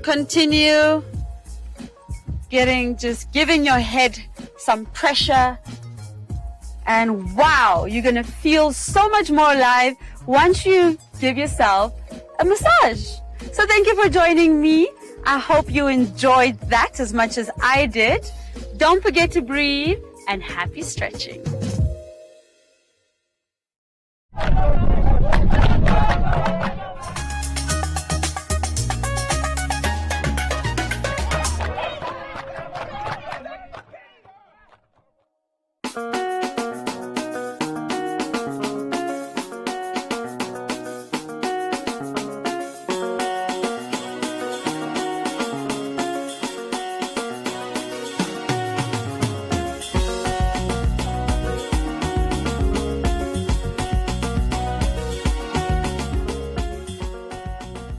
continue giving your head some pressure, and wow, you're gonna feel so much more alive once you give yourself a massage. So thank you for joining me. I hope you enjoyed that as much as I did. Don't forget to breathe, and happy stretching.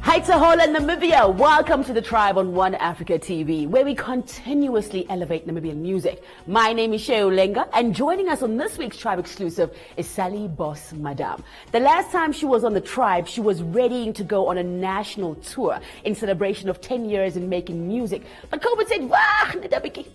Hi Tahola, Namibia. Welcome to the Tribe on One Africa TV, where we continuously elevate Namibian music. My name is Sheo Lenga, and joining us on this week's Tribe exclusive is Sally Boss Madam. The last time she was on the Tribe, she was readying to go on a national tour in celebration of 10 years in making music. But COVID said, wah, Ndabiki.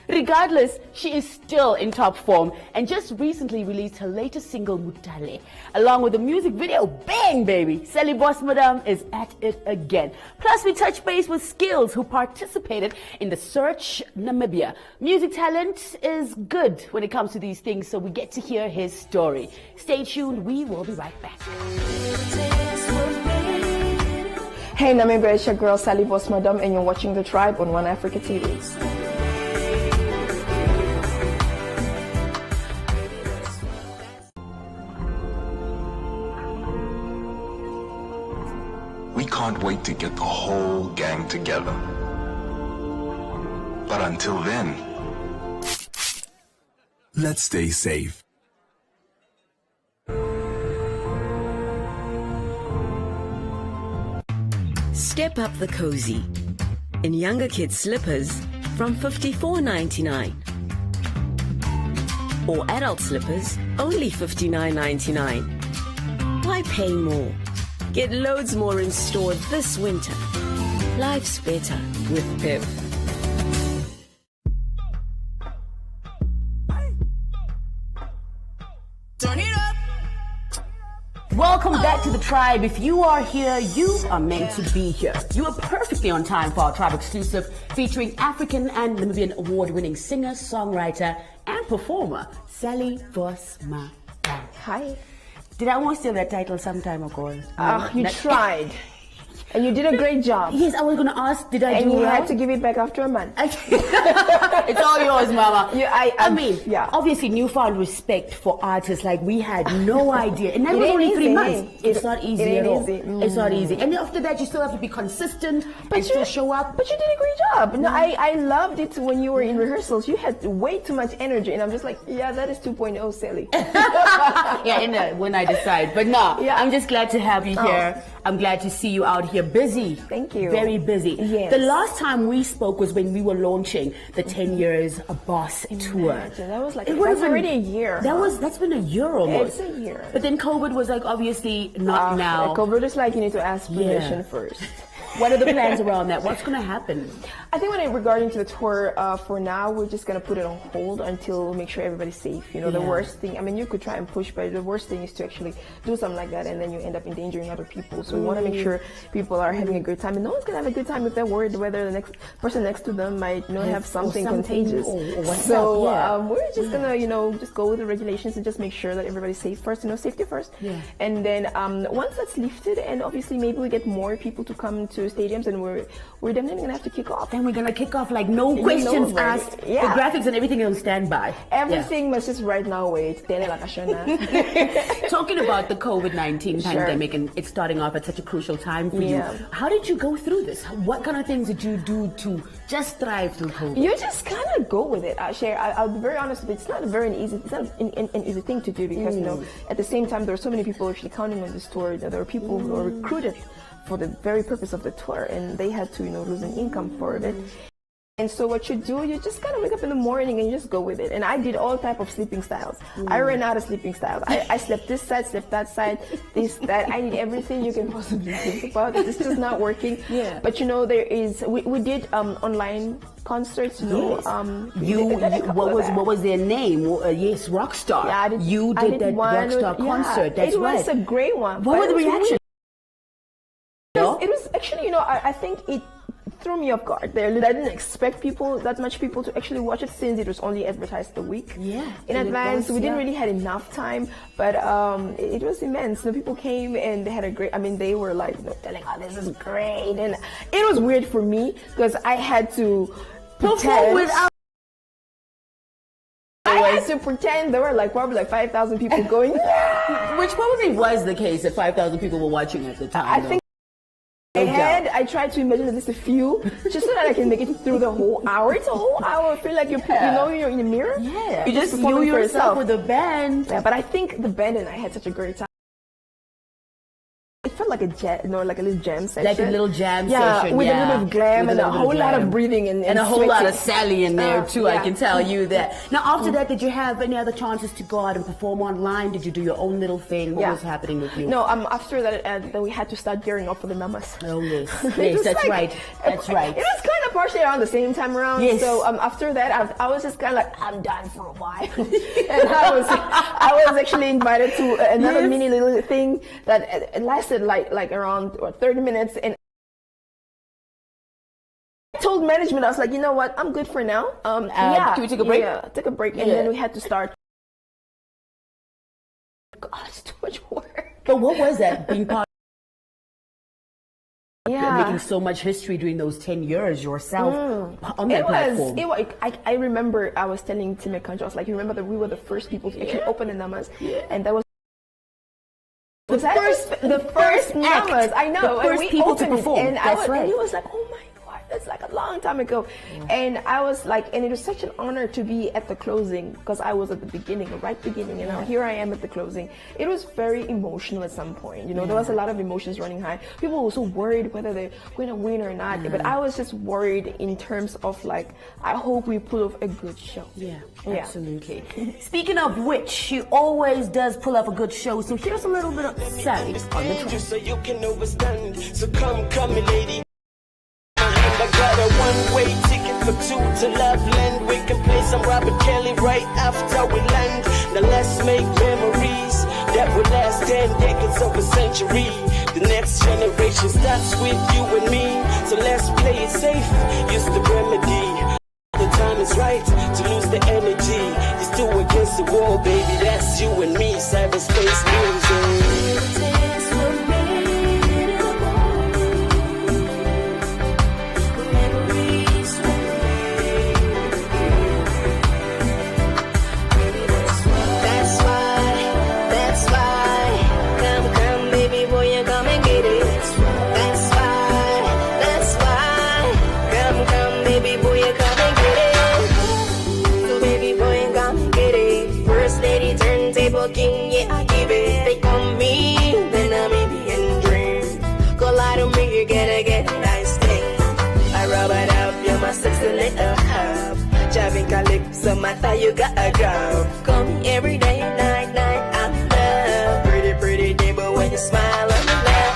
Regardless, she is still in top form and just recently released her latest single, Mutale. Along with the music video, bang baby, Sally Boss Madam is at it again. Plus we touch base with Skills, who participated in the Search Namibia. Music talent is good when it comes to these things, so we get to hear his story. Stay tuned, we will be right back. Hey Namibia, it's your girl Sally Boss Madam, and you're watching The Tribe on One Africa TV. We can't wait to get the whole gang together. But until then, let's stay safe. Step up the cozy in younger kids' slippers from $54.99, or adult slippers only $59.99. Why pay more? Get loads more in store this winter. Life's better with Pip. Turn it up. Welcome back to the Tribe. If you are here, you are meant to be here. You are perfectly on time for our Tribe exclusive featuring African and Namibian award-winning singer, songwriter, and performer, Sally Boss Madam. Hi. Did I almost steal that title some time ago? You tried. And you did a great job. Yes, I was going to ask, did I do And you well? had to give it back after a month. It's all yours, Mama. I mean, yeah. Obviously, newfound respect for artists like we had no idea. And that was only 3 months. It's not easy at all. It's not easy. And after that, you still have to be consistent and still show up. But you did a great job. No, I loved it when you were in rehearsals. You had way too much energy. And I'm just like, yeah, that is 2.0 Sally. Yeah, when I decide. But no, yeah. I'm just glad to have you here. I'm glad to see you out here busy. Thank you. Very busy. Yes. The last time we spoke was when we were launching the 10 Years a Boss tour. That was like, that's already a year. That's been a year almost. It's a year. But then COVID was like, obviously not now. COVID is like, you need to ask permission first. What are the plans around that? What's going to happen? I think regarding to the tour, for now, we're just going to put it on hold until we make sure everybody's safe. You know, the worst thing, I mean, you could try and push, but the worst thing is to actually do something like that and then you end up endangering other people. So we want to make sure people are having a good time. And no one's going to have a good time if they're worried whether the next person next to them might have something contagious. So we're just going to, just go with the regulations and just make sure that everybody's safe first, safety first. Yeah. And then once that's lifted, and obviously maybe we get more people to come to stadiums, and we're definitely gonna have to kick off. Then we're gonna kick off like no questions asked. Yeah. The graphics and everything is on standby. Everything must just right now wait. Talking about the COVID-19 pandemic, and it's starting off at such a crucial time for you. How did you go through this? What kind of things did you do to just thrive through COVID? You just kind of go with it. I'll be very honest with you. It's not an easy thing to do because at the same time there are so many people actually counting on this tour. There are people who are recruited for the very purpose of the tour, and they had to lose an income for it. And so what you do, you just kind of wake up in the morning and you just go with it. And I did all type of sleeping styles. I ran out of sleeping styles. I slept this side, slept that side, this, that. I need everything you can possibly think about. It's just not working. Yeah. But you know, there is, we did online concerts, you know. Yes. What was their name? Yes, Rockstar. Yeah, you did that Rockstar concert. That's right. It was a great one. What were the reactions? It was actually, you know, I think it threw me off guard there. I didn't expect that much people to actually watch it, since it was only advertised a week in advance. We didn't really have enough time, but it was immense. The people came and they had a great, I mean, they were like, you know, telling, oh, this is great. And it was weird for me because I had to perform without. I had to pretend there were like probably like 5,000 people going, which probably was the case that 5,000 people were watching at the time. I think I tried to imagine at least a few, just so that I can make it through the whole hour. It's a whole hour. I feel like you're in the mirror. Yeah, you just performing for yourself with the band. Yeah, but I think the band and I had such a great time. It felt like a like a little jam session. Like a little jam session, with a little bit of glam and a whole lot of breathing and a whole lot of Sally in there too. I can tell you that. Now, after that, did you have any other chances to go out and perform online? Did you do your own little thing? What was happening with you? No, after that, then we had to start gearing up for the Namas. Oh yes, yes, that's right. That's right. It was kind of partially around the same time around. Yes. So after that, I was just kind of like, I'm done for a while, and I was actually invited to another mini little thing that lasted like around 30 minutes, and I told management, I was like, you know what, I'm good for now. Can we take a break? Yeah, take a break, and then we had to start. God, it's too much work. But what was that, being part making so much history during those 10 years yourself on that platform? I remember I was telling Tim Kanjo, I was like, you remember that we were the first people to actually open the Namas, and that was the first Namas. I know. The first people to perform. And and he was like, oh my God, that's like a long time ago. And I was like, and it was such an honor to be at the closing, because I was at the beginning, the right beginning, and now here I am at the closing. It was very emotional at some point. You know, there was a lot of emotions running high. People were so worried whether they're going to win or not. But I was just worried in terms of like, I hope we pull off a good show. Yeah, absolutely. Speaking of which, she always does pull off a good show. So here's a little bit of Sally on the track. So you can overstand. So come, lady. I got a one-way ticket for two to Loveland. We can play some Robert Kelly right after we land. Now let's make memories that will last 10 decades of a century. The next generation starts with you and me. So let's play it safe, use the remedy. The time is right to lose the energy. It's two against the wall, baby. That's you and me. Cyberspace music. King, yeah, I give it. They call me the Namibian dream. Go lie to me, you get a nice thing. I rub it up, you're my sexy little hub. Javin Calypso, my thigh, you got a girl. Call me every day, night, I'm love. Pretty day, but when you smile, I'm in love.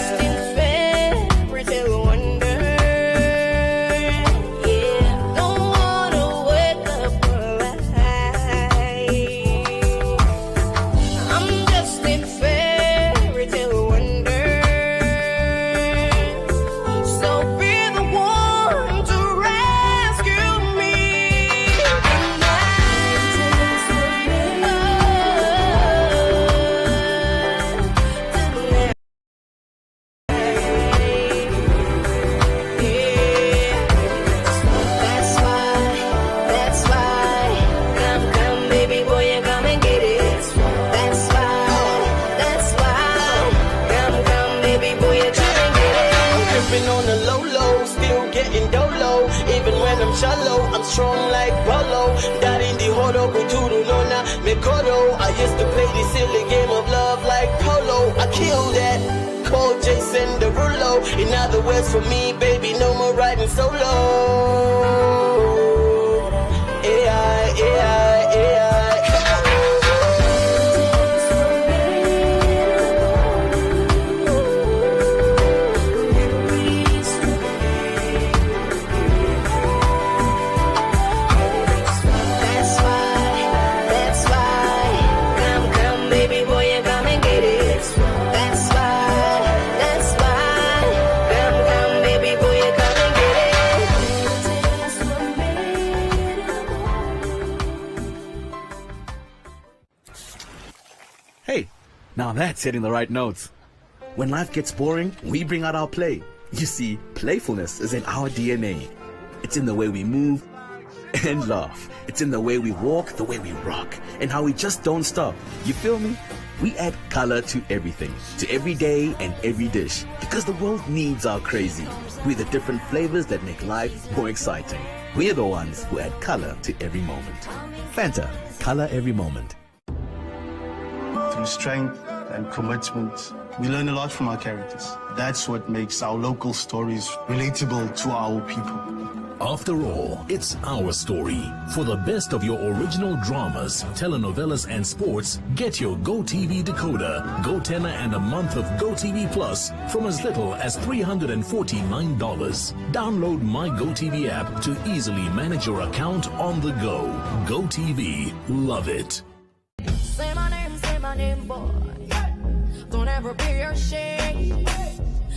Still fair, till wonder. Yeah, don't wanna wake up alive. I'm strong like Polo. That in the horo kuturu nona me kodo. I used to play this silly game of love like polo. I killed that. Paul, Jason Derulo. In other words, for me, baby, no more riding solo. AI, AI, AI. Hey, now that's hitting the right notes. When life gets boring, we bring out our play. You see, playfulness is in our DNA. It's in the way we move and laugh. It's in the way we walk, the way we rock, and how we just don't stop. You feel me? We add color to everything, to every day and every dish, because the world needs our crazy. We're the different flavors that make life more exciting. We're the ones who add color to every moment. Fanta, color every moment. Through strength and commitment, we learn a lot from our characters. That's what makes our local stories relatable to our people. After all, it's our story. For the best of your original dramas, telenovelas and sports, get your GOtv decoder, GoTenna and a month of GOtv Plus from as little as $349. Download my GOtv app to easily manage your account on the go. GOtv, love it. Say my name, boy. Don't ever be ashamed.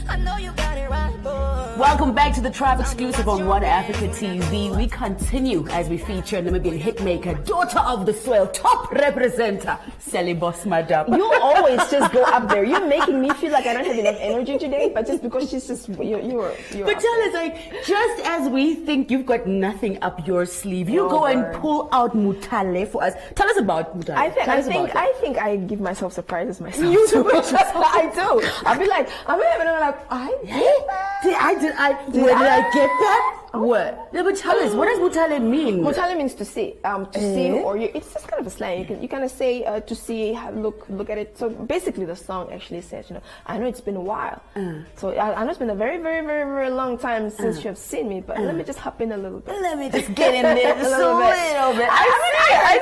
I know you got it right, boy. Welcome back to the Tribe exclusive on One Africa TV. We continue as we feature Namibian hitmaker, daughter of the soil, top representer, Sally Boss Madam. You always just go up there. You're making me feel like I don't have enough energy today, but just because she's just you're But tell us, like, just as we think you've got nothing up your sleeve, you go and pull out Mutale for us. Tell us about Mutale. I think I give myself surprises myself. You do. I do. I'll be like, I'm having like, Did I get that? What? No, but tell us, what does Mutale mean? Mutale means to see, or it's just kind of a slang. You kind of say to see, look at it. So basically, the song actually says, I know it's been a while. So I know it's been a very, very, very, very long time since you have seen me. But let me just hop in a little bit. Let me just get in there just a little bit. I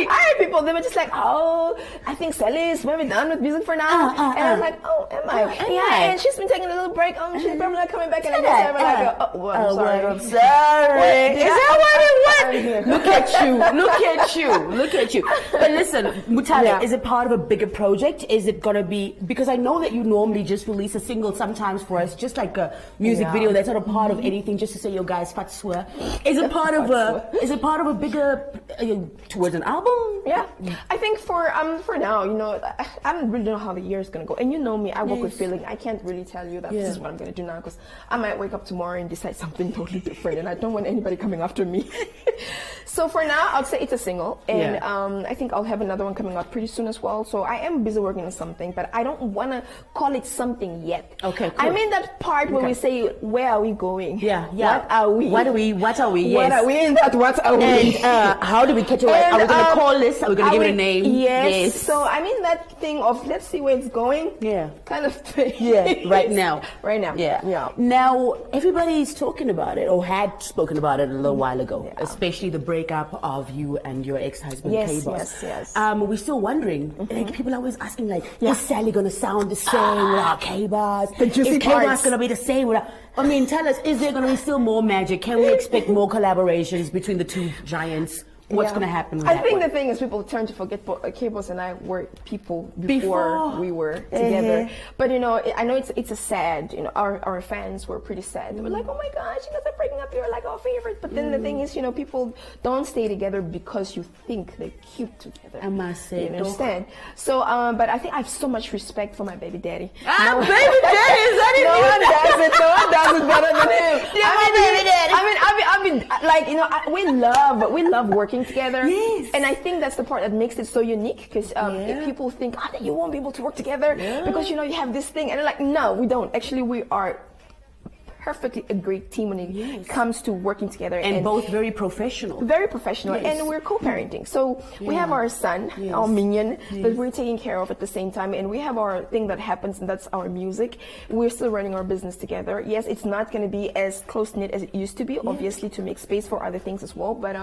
heard people. They were just like, oh, I think Sally's when we're done with music for now. And I was like, oh, am I? Yeah. And she's been taking a little break. She's probably not coming back. And I just like, I'm sorry. Sorry. Is that what it was? Look at you. But listen, Mutale, is it part of a bigger project? Is it going to be, because I know that you normally just release a single sometimes for us, just like a music video that's not a part of anything, just to say, yo guys, fatsua. Is it part of a bigger, towards an album? Yeah. I think for now, I don't really know how the year is going to go. And you know me, I work with feeling. I can't really tell you that this is what I'm going to do now, because I might wake up tomorrow and decide something totally different, and I don't want anybody coming after me. So for now, I'll say it's a single, and I think I'll have another one coming out pretty soon as well. So I am busy working on something, but I don't want to call it something yet. Okay, cool. I mean that part where we say, where are we going? Yeah. What are we? What are we? Yes. What are we in that? What are we? And how do we catch away? Are we going to call this? Are we going to give it a name? Yes. So I mean that thing of let's see where it's going. Yeah. Kind of thing. Yeah. Right now. Yeah. Now everybody's talking about it, or had spoken about it a little while ago, especially the breakup of you and your ex-husband, K-Boss. Yes. We're still wondering, like, people are always asking, like, is Sally going to sound the same without K-Boss? Is K-Boss going to be the same without... I mean, tell us, is there going to be still more magic? Can we expect more collaborations between the two giants? What's going to happen with I think the thing is people tend to forget K-Boss and I were people before we were together. But I know it's a sad, our fans were pretty sad. They were like, oh my gosh, you guys are breaking up, you're like our favorite. But then the thing is, people don't stay together because you think they're cute together. I must say. You understand? So, but I think I have so much respect for my baby daddy. Baby daddy, is that it? No one does it better than him. Baby daddy. I mean, like, we love working together. Yes. And I think that's the part that makes it so unique, because if people think, you won't be able to work together because, you have this thing. And they're like, no, we don't. Actually, we are perfectly a great team when it comes to working together. And both very professional. Very professional. Yes. And we're co-parenting. So we have our son, our minion, that we're taking care of at the same time. And we have our thing that happens, and that's our music. We're still running our business together. Yes, it's not going to be as close-knit as it used to be, obviously, to make space for other things as well. But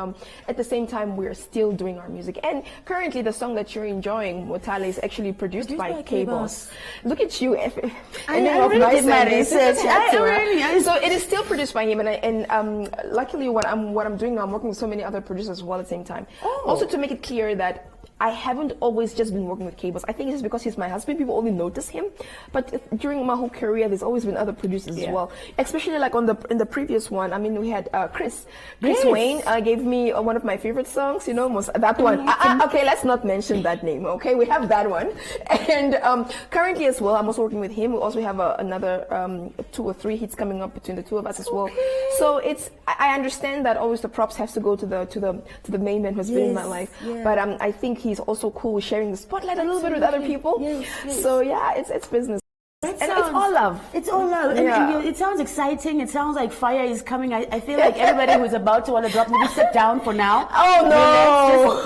at the same time, we're still doing our music. And currently, the song that you're enjoying, Motale, is actually produced by K-Boss. Look at you. I really did my research. So it is still produced by him, and luckily what I'm doing now, I'm working with so many other producers as well at the same time. Also to make it clear that I haven't always just been working with K-Boss. I think it's just because he's my husband, people only notice him. But during my whole career, there's always been other producers as well. Especially like in the previous one, I mean, we had Chris Wayne gave me one of my favorite songs, you know, that one. Okay, let's not mention that name, okay? We have that one. And currently as well, I'm also working with him. We also have another 2 or 3 hits coming up between the two of us as well. So I understand that always the props have to go to the main man who's been in my life. But I think he's also cool with sharing the spotlight a little bit with other people. So yeah, it's business. And it's all love. It's all love. And it sounds exciting. It sounds like fire is coming. I feel like everybody who's about to want to drop, maybe sit down for now. Oh no!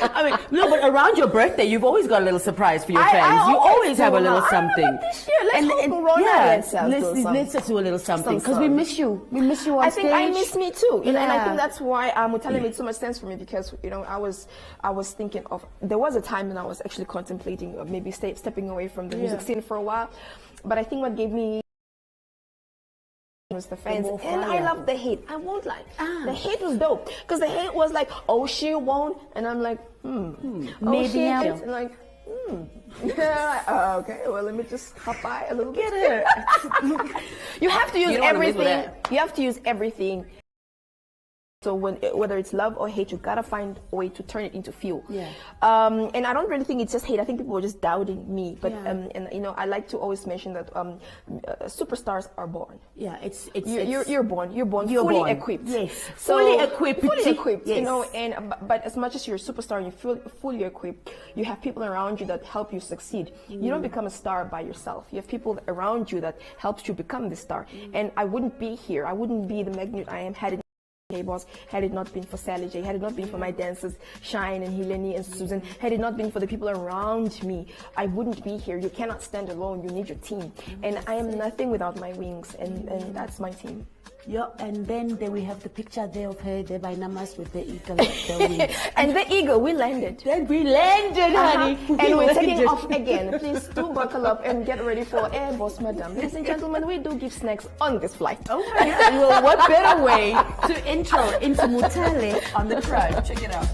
I mean, no, but around your birthday, you've always got a little surprise for your fans. You always have a little something. This year, let's let's do a little something because we miss you. We miss you on stage. I think I miss me too. You know, and I think that's why Mutale made so much sense for me, because you know I was thinking of, there was a time when I was actually contemplating maybe stepping away from the music scene for a while, but I think what gave me was the fans, and I love the hate. I won't lie, the hate was dope, because the hate was like, oh, she won't, and I'm like, maybe and like, okay, well, let me just hop by a little bit. You have to use everything. You have to use everything. So whether it's love or hate, you gotta find a way to turn it into fuel. And I don't really think it's just hate. I think people were just doubting me. But and you know, I like to always mention that superstars are born. You're born. You're fully equipped. Yes. So, fully equipped. Yes. You know, and but as much as you're a superstar and you're fully equipped, you have people around you that help you succeed. You don't become a star by yourself. You have people around you that helps you become the star. And I wouldn't be here. I wouldn't be the magnet I am had it not been for Sally J, had it not been for my dancers, Shine and Helene and Susan, had it not been for the people around me, I wouldn't be here. You cannot stand alone. You need your team. And I am nothing without my wings, and that's my team. And then we have the picture there of her there by Namas with the eagle. And the eagle, we landed. Then we landed, honey. And we're taking off again. Please do buckle up and get ready for Air Boss Madam. Ladies and gentlemen, we do give snacks on this flight. Oh my God. Well, what better way to intro into Mutale on the Tribe? Check it out.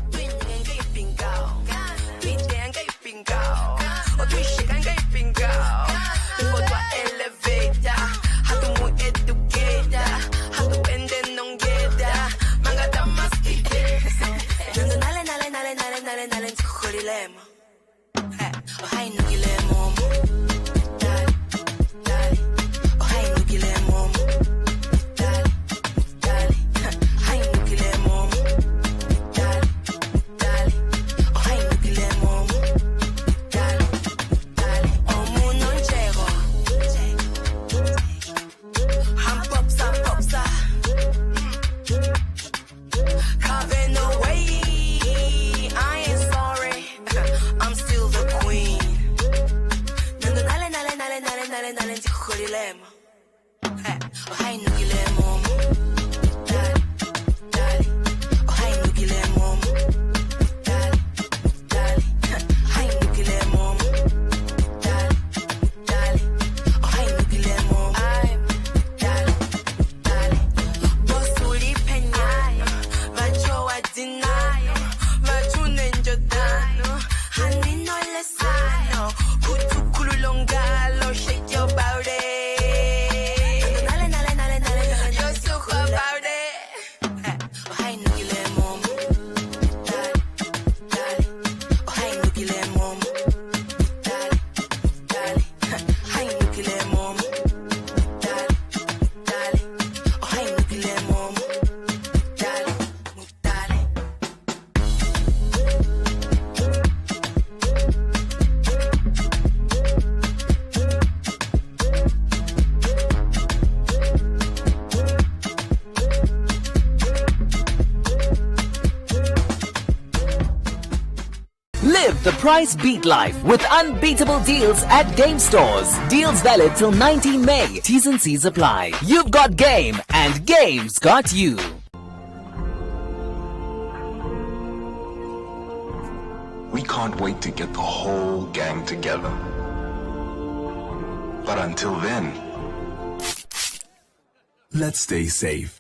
the price beat life with unbeatable deals at game stores. Deals valid till 19 May. T's and C's apply. You've got game and game's got you. We can't wait to get the whole gang together. But until then, let's stay safe.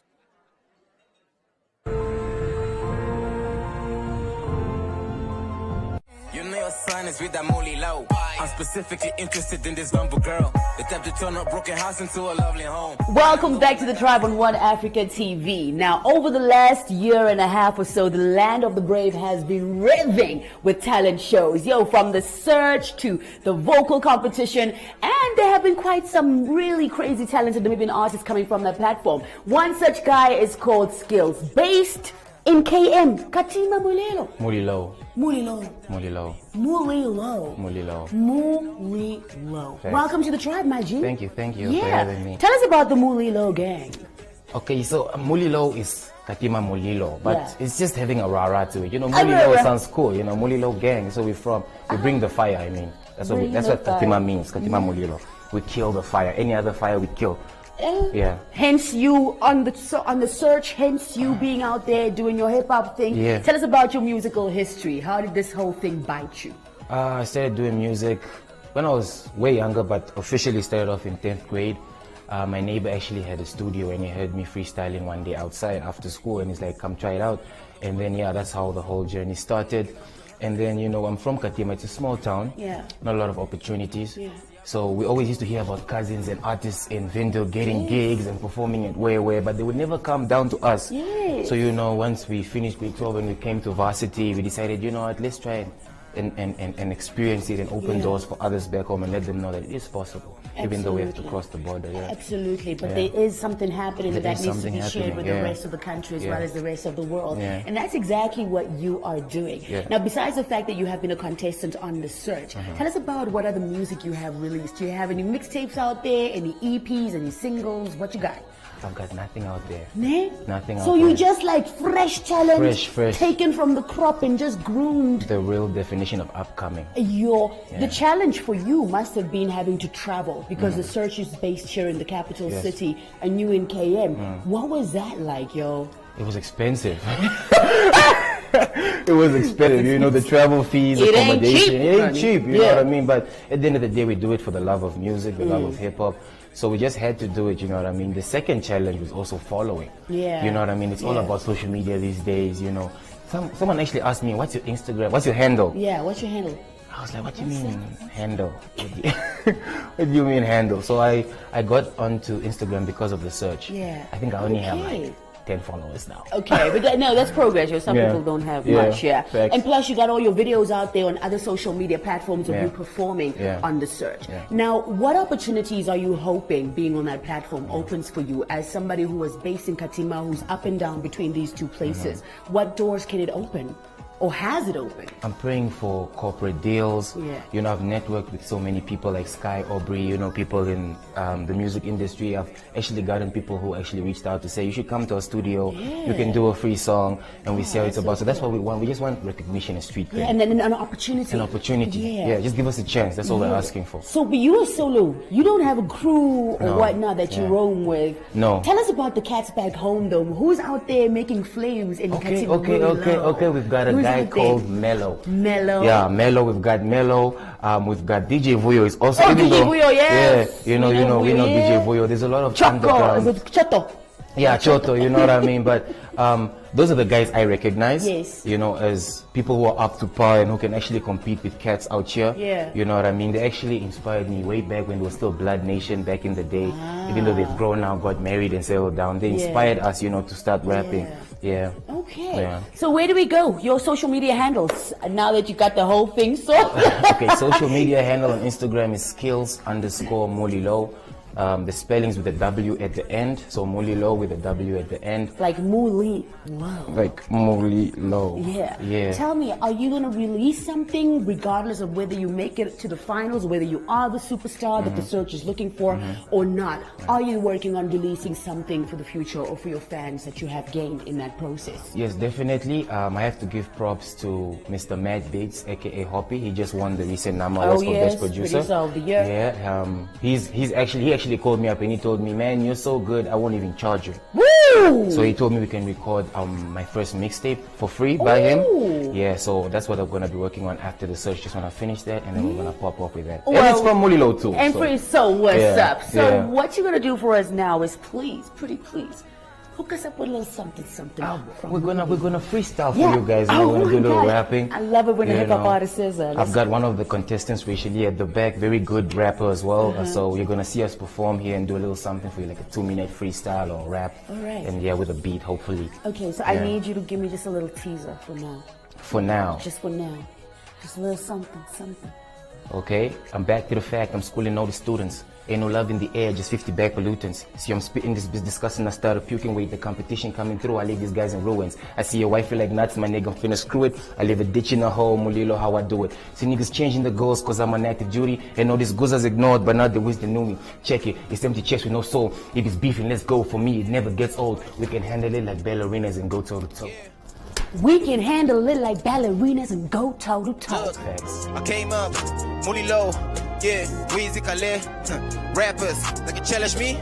With that molly low. I'm specifically interested in this Bumble girl. The type to turn a broken house into a lovely home. Welcome back to the Tribe on One Africa TV. Now, over the last year and a half or so, the land of the brave has been revving with talent shows. From the search to the vocal competition, and there have been quite some really crazy talented Namibian artists coming from that platform. One such guy is called Skills, based in KM. Katima Mulilo. Mulilo. Mulilo. Mulilo. Mulilo. Mulilo. Mulilo. Welcome to the tribe, my G. Thank you for having me. Tell us about the Mulilo gang. Okay, so Mulilo is Katima Mulilo, but it's just having a rara to it. Mulilo sounds cool. Mulilo gang. So we bring the fire. I mean, that's what Katima means. Katima Mulilo. We kill the fire. Any other fire we kill. Yeah. Hence you on the search. Hence you being out there doing your hip hop thing. Yeah. Tell us about your musical history. How did this whole thing bite you? I started doing music when I was way younger, but officially started off in 10th grade. My neighbor actually had a studio, and he heard me freestyling one day outside after school, and he's like, "Come try it out." And then that's how the whole journey started. And then I'm from Katima. It's a small town. Yeah. Not a lot of opportunities. Yeah. So we always used to hear about cousins and artists in Vindel getting gigs and performing at where, but they would never come down to us. Yes. So, once we finished grade 12 and we came to varsity, we decided, let's try and experience it and open doors for others back home and let them know that it is possible, even though we have to cross the border. Yeah. Absolutely, but there is something happening that needs to be shared with the rest of the country as well as the rest of the world. Yeah. And that's exactly what you are doing. Yeah. Now, besides the fact that you have been a contestant on The Search, tell us about what other music you have released. Do you have any mixtapes out there, any EPs, any singles? What you got? I've got nothing out there. Nah? Nothing out there. So you just like fresh talent, fresh, taken from the crop and just groomed. The real definition of upcoming. The challenge for you must have been having to travel because The Search is based here in the capital city and you in KM. What was that like, yo? It was expensive. It was expensive, the travel fees, accommodation. It ain't cheap, you know what I mean? But at the end of the day, we do it for the love of music, the love of hip hop. So we just had to do it, you know what I mean? The second challenge was also following. Yeah. You know what I mean? It's all about social media these days, Someone actually asked me, what's your Instagram? What's your handle? Yeah, what's your handle? I was like, what do you mean handle? What do you mean handle? So I got onto Instagram because of The Search. Yeah. I think I only have 10 followers now. Okay, but that's progress. Some people don't have much. Facts. And plus, you got all your videos out there on other social media platforms of you performing on The Search. Yeah. Now, what opportunities are you hoping being on that platform opens for you as somebody who was based in Katima, who's up and down between these two places? What doors can it open? Or has it opened? I'm praying for corporate deals. Yeah. I've networked with so many people like Sky, Aubrey, people in the music industry. I've actually gotten people who actually reached out to say, you should come to our studio. Yeah. You can do a free song and we see how it's about. So that's what we want. We just want recognition and street cred. Yeah, and then an opportunity. An opportunity. Yeah. Just give us a chance. That's all we're asking for. So, but you're solo. You don't have a crew or whatnot that you roam with. No. Tell us about the cats back home, though. Who's out there making flames in Okay. We've got a guy called Mello. Mello. Yeah, Mello. We've got Mello. We've got DJ Vuyo is also. DJ Vuyo, yes. Yeah, we know DJ Vuyo. There's a lot of underground. Is it Choto? Yeah, Choto. You know what I mean. But those are the guys I recognize. Yes. As people who are up to par and who can actually compete with cats out here. Yeah. You know what I mean. They actually inspired me way back when they were still Blood Nation back in the day. Even though they've grown now, got married and settled down, they inspired us, to start rapping. Yeah. Okay. Yeah. So where do we go? Your social media handles. Now that you got the whole thing sorted. Okay. Social media handle on Instagram is skills_Molilo. The spellings with the W at the end, so Mulilo with the W at the end. Like Mulilo. Like Mulilo. Yeah. Yeah. Tell me, are you going to release something regardless of whether you make it to the finals, whether you are the superstar that the search is looking for or not? Are you working on releasing something for the future or for your fans that you have gained in that process? Yes, definitely. I have to give props to Mr. Matt Bates, aka Hoppy. He just won the recent Nama Awards for Best Producer. Of the year. Yeah. He actually called me up and he told me, man, you're so good, I won't even charge you. Woo! So he told me we can record my first mixtape for free by him. Yeah, so that's what I'm gonna be working on after the search. Just wanna finish that and then we're gonna pop up with that. Well, and it's from Mulilo too. And so what's up? So what you're gonna do for us now is please hook us up with a little something. We're gonna freestyle for you guys. We're gonna do a little rapping. I love it when a hip hop artist says that. I've got one of the contestants recently at the back, very good rapper as well. So you're gonna see us perform here and do a little something for you, like a 2-minute freestyle or rap. All right. And with a beat, hopefully. Okay, so I need you to give me just a little teaser for now. For now. Just for now. Just a little something. Okay, I'm back to the fact I'm schooling all the students. Ain't no love in the air, just 50 bag pollutants. See, I'm spitting this, discussing, I started puking. Wait, the competition coming through, I leave these guys in ruins. I see your wife feel like nuts, my nigga, I'm finna screw it. I leave a ditch in a hole, Mulilo, how I do it. See, niggas changing the goals, cause I'm on active duty. And all these goozers ignored, but not the wisdom knew me. Check it, it's empty chest with no soul. If it's beefing, let's go. For me, it never gets old. We can handle it like ballerinas and go toe to toe. We can handle it like ballerinas and go toe to toe. I came up, Mulilo, yeah, Weezy Kale, rappers, like you challenge me?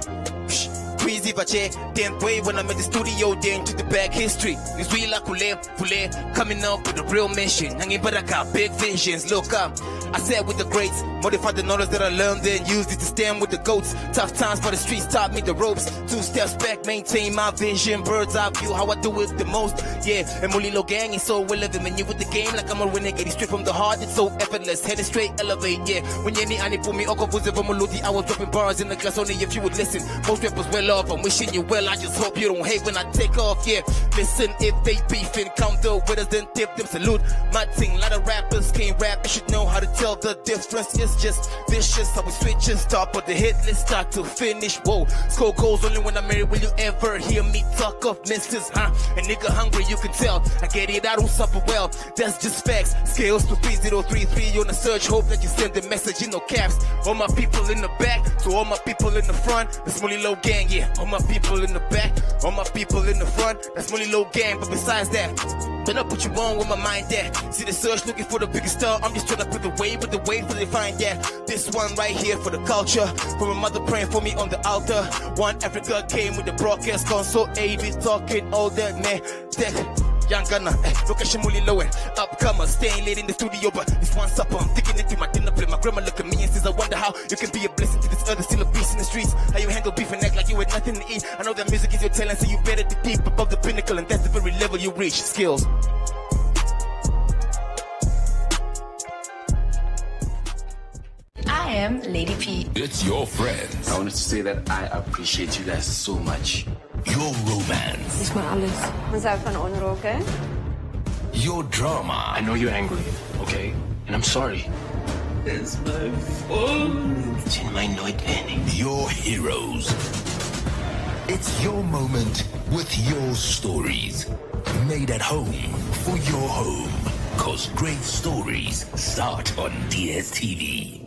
Weezy Vache, then way when I'm in the studio, then to the back history. It's real like Fule, coming up with a real mission. Hanging but I got big visions, look up. I sat with the greats, modified the knowledge that I learned, then used it to stand with the goats. Tough times for the streets taught me the ropes. 2 steps back, maintain my vision. Bird's eye view, how I do it the most. Yeah, and Mulilo gang is so relevant. When you with the game, like I'm a renegade, straight from the heart, it's so effortless. Headed straight, elevate, yeah. When you need any for me, Oko was ever Muludi, I was dropping bars in the class only if you would listen. Most rappers well off, I'm wishing you well. I just hope you don't hate when I take off, yeah. Listen, if they beefing, count the winners, then tip them, salute. My team, lot of rappers can't rap, you should know how to tell the difference. It's just vicious how we switch and start, but the hit list start to finish. Whoa, score goals only when I'm married. Will you ever hear me talk of misters, huh? A nigga hungry, you can tell. I get it, I don't suffer well. That's just facts. Scales to 3033 on the search. Hope that you send the message in no caps. All my people in the back, to all my people in the front. The Mulilo gang, yeah. All my people in the back, all my people in the front. That's Mulilo gang, but besides that, then I put you on with my mind there. See the search looking for the biggest star. I'm just trying to put the wave with the wave till they find that. This one right here for the culture. For my mother praying for me on the altar. One Africa came with the broadcast console. AB talking all that, man. Young gunner, look at Mulilo, upcomer, staying late in the studio, but this one supper, I'm thinking into my dinner plate. My grandma look at me and says, I wonder how you can be a blessing to this earth, still a beast in the streets. How you handle beef and act like you had nothing to eat. I know that music is your talent, so you better dig deep above the pinnacle, and that's the very level you reach. Skills. I am Lady P. It's your friends. I wanted to say that I appreciate you guys so much. Your romance. Dis maar alles. Ons hou van onrook, hè? Your drama. I know you're angry, okay? And I'm sorry. It's my fault. It's in my nooit penny. Your heroes. It's your moment with your stories. Made at home for your home. 'Cause great stories start on DStv.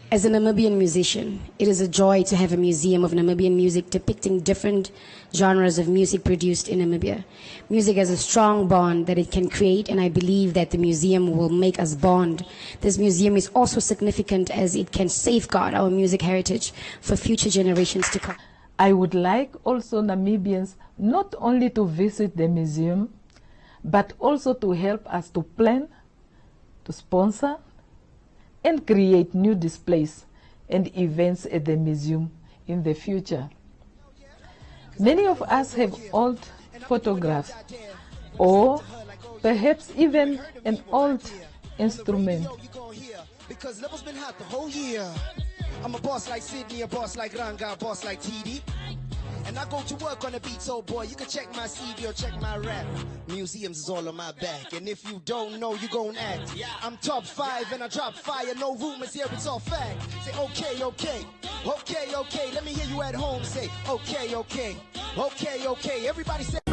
As a Namibian musician, it is a joy to have a museum of Namibian music depicting different genres of music produced in Namibia. Music has a strong bond that it can create, and I believe that the museum will make us bond. This museum is also significant as it can safeguard our music heritage for future generations to come. I would like also Namibians not only to visit the museum, but also to help us to plan, to sponsor, and create new displays and events at the museum in the future. Many of us have old photographs or perhaps even an old instrument. Because level's been hot the whole year. I'm a boss like Sydney, a boss like Ranga, a boss like TD. And I go to work on the beats, oh boy. You can check my CV or check my rap. Museums is all on my back, and if you don't know, you gon' act. I'm top 5 and I drop fire. No rumors here, it's all fact. Say okay, okay, okay, okay. Let me hear you at home say okay, okay, okay, okay. Everybody say.